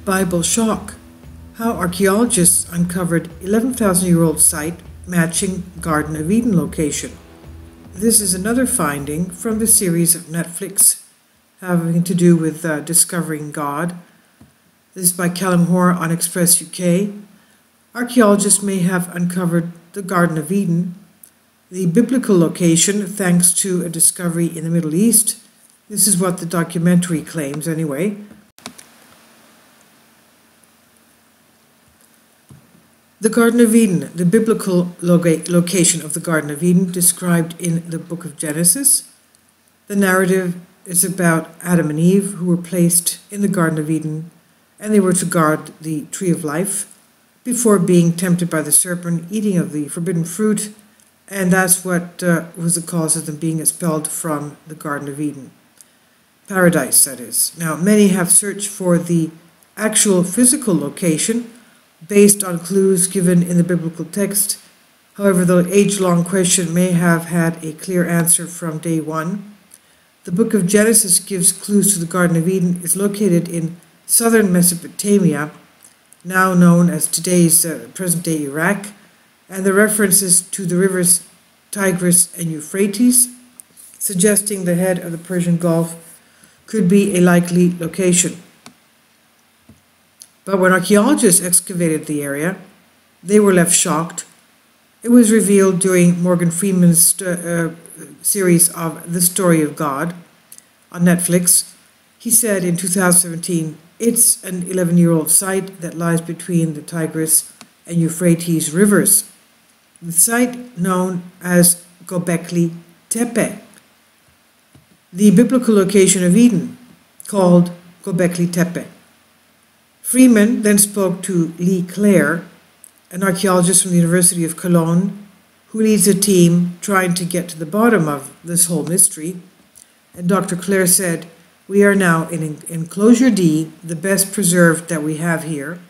Bible shock. How archaeologists uncovered 11,000-year-old site matching Garden of Eden location. This is another finding from the series of Netflix having to do with discovering God. This is by Callum Hoare on Express UK. Archaeologists may have uncovered the Garden of Eden, the biblical location, thanks to a discovery in the Middle East. This is what the documentary claims anyway. The Garden of Eden, the biblical location of the Garden of Eden described in the book of Genesis. The narrative is about Adam and Eve, who were placed in the Garden of Eden, and they were to guard the tree of life before being tempted by the serpent, eating of the forbidden fruit, and that's what was the cause of them being expelled from the Garden of Eden. Paradise, that is. Now, many have searched for the actual physical location based on clues given in the biblical text. However, the age-long question may have had a clear answer from day one. The book of Genesis gives clues to the Garden of Eden. It's located in southern Mesopotamia, now known as today's present-day Iraq, and the references to the rivers Tigris and Euphrates, suggesting the head of the Persian Gulf could be a likely location. But when archaeologists excavated the area, they were left shocked. It was revealed during Morgan Freeman's series of The Story of God on Netflix. He said in 2017, it's an 11-year-old site that lies between the Tigris and Euphrates rivers. The site known as Gobelki tepe, the biblical location of Eden, called Gobelki tepe. Freeman then spoke to Lee Clare, an archaeologist from the University of Cologne, who leads a team trying to get to the bottom of this whole mystery. And Dr. Clare said, "We are now in Enclosure D, the best preserved that we have here.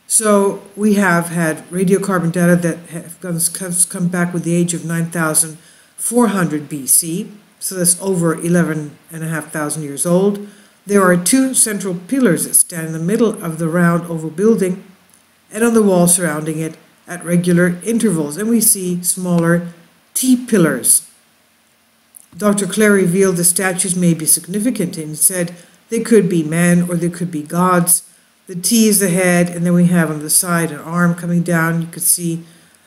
So we have had radiocarbon data that has come back with the age of 9,400 BC, so that's over 11,500 years old. There are two central pillars that stand in the middle of the round oval building and on the wall surrounding it at regular intervals, and we see smaller T-pillars." Dr. Clare revealed the statues may be significant and said they could be men or they could be gods. The T is the head, and then we have on the side an arm coming down. You could see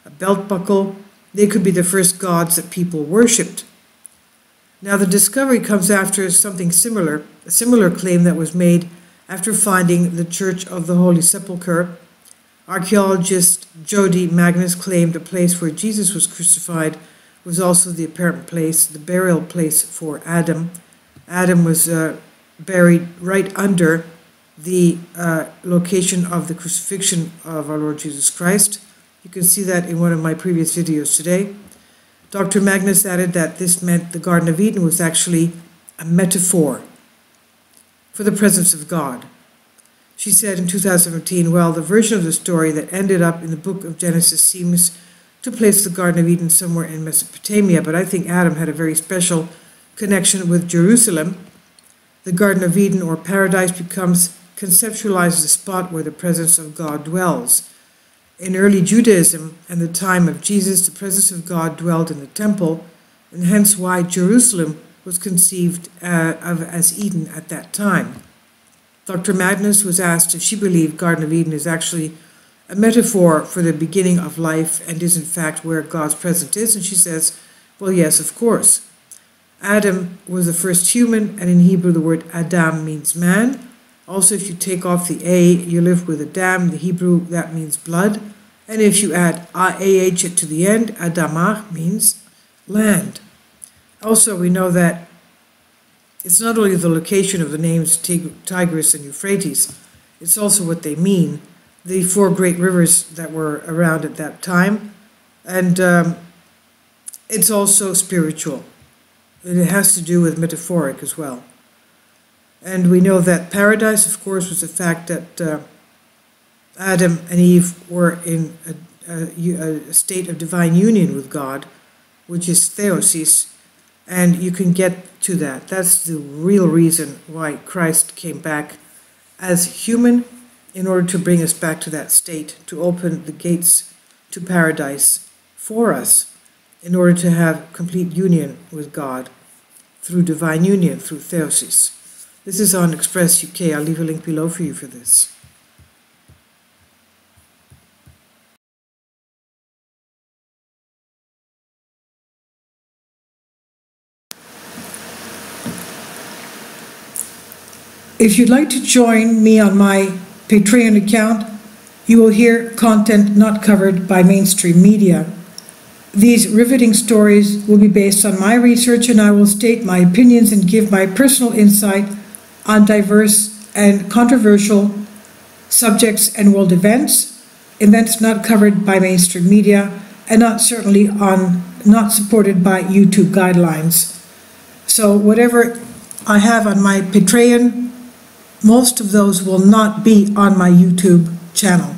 a belt buckle. They could be the first gods that people worshipped. Now, the discovery comes after something similar, a similar claim that was made after finding the Church of the Holy Sepulchre. Archaeologist Jody Magnus claimed the place where Jesus was crucified was also the apparent place, the burial place for Adam. Adam was buried right under the location of the crucifixion of our Lord Jesus Christ. You can see that in one of my previous videos today. Dr. Magnus added that this meant the Garden of Eden was actually a metaphor for the presence of God. She said in 2017, well, the version of the story that ended up in the book of Genesis seems to place the Garden of Eden somewhere in Mesopotamia, but I think Adam had a very special connection with Jerusalem. The Garden of Eden, or paradise, becomes conceptualized as a spot where the presence of God dwells. In early Judaism and the time of Jesus, the presence of God dwelled in the temple, and hence why Jerusalem was conceived of as Eden at that time. Dr. Magnus was asked if she believed Garden of Eden is actually a metaphor for the beginning of life and is in fact where God's presence is, and she says, well, yes, of course. Adam was the first human, and in Hebrew the word Adam means man. Also, if you take off the A, you live with Adam. The Hebrew, that means blood. And if you add AH to the end, Adamah means land. Also, we know that it's not only the location of the names Tigris and Euphrates, it's also what they mean, the four great rivers that were around at that time. And it's also spiritual. And it has to do with metaphoric as well. And we know that paradise, of course, was the fact that Adam and Eve were in a state of divine union with God, which is theosis, and you can get to that. That's the real reason why Christ came back as human in order to bring us back to that state, to open the gates to paradise for us, in order to have complete union with God through divine union, through theosis. This is on Express UK. I'll leave a link below for you for this. If you'd like to join me on my Patreon account, you will hear content not covered by mainstream media. These riveting stories will be based on my research, and I will state my opinions and give my personal insight on diverse and controversial subjects and world events not covered by mainstream media, and not supported by YouTube guidelines. So whatever I have on my Patreon, most of those will not be on my YouTube channel.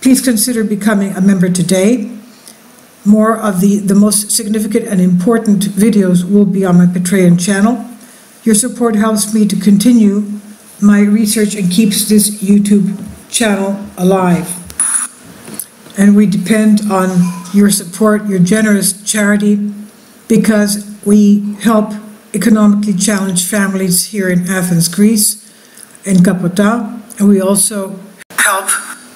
Please consider becoming a member today. More of the most significant and important videos will be on my Patreon channel. Your support helps me to continue my research and keeps this YouTube channel alive. And we depend on your support, your generous charity, because we help economically challenged families here in Athens, Greece, in Kapota, and we also help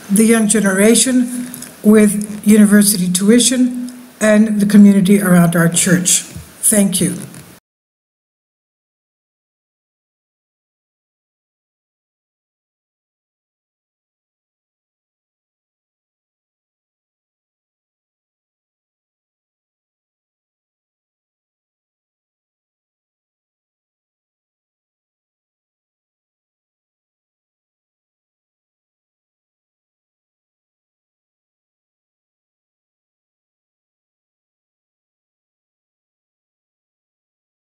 the young generation with university tuition and the community around our church. Thank you.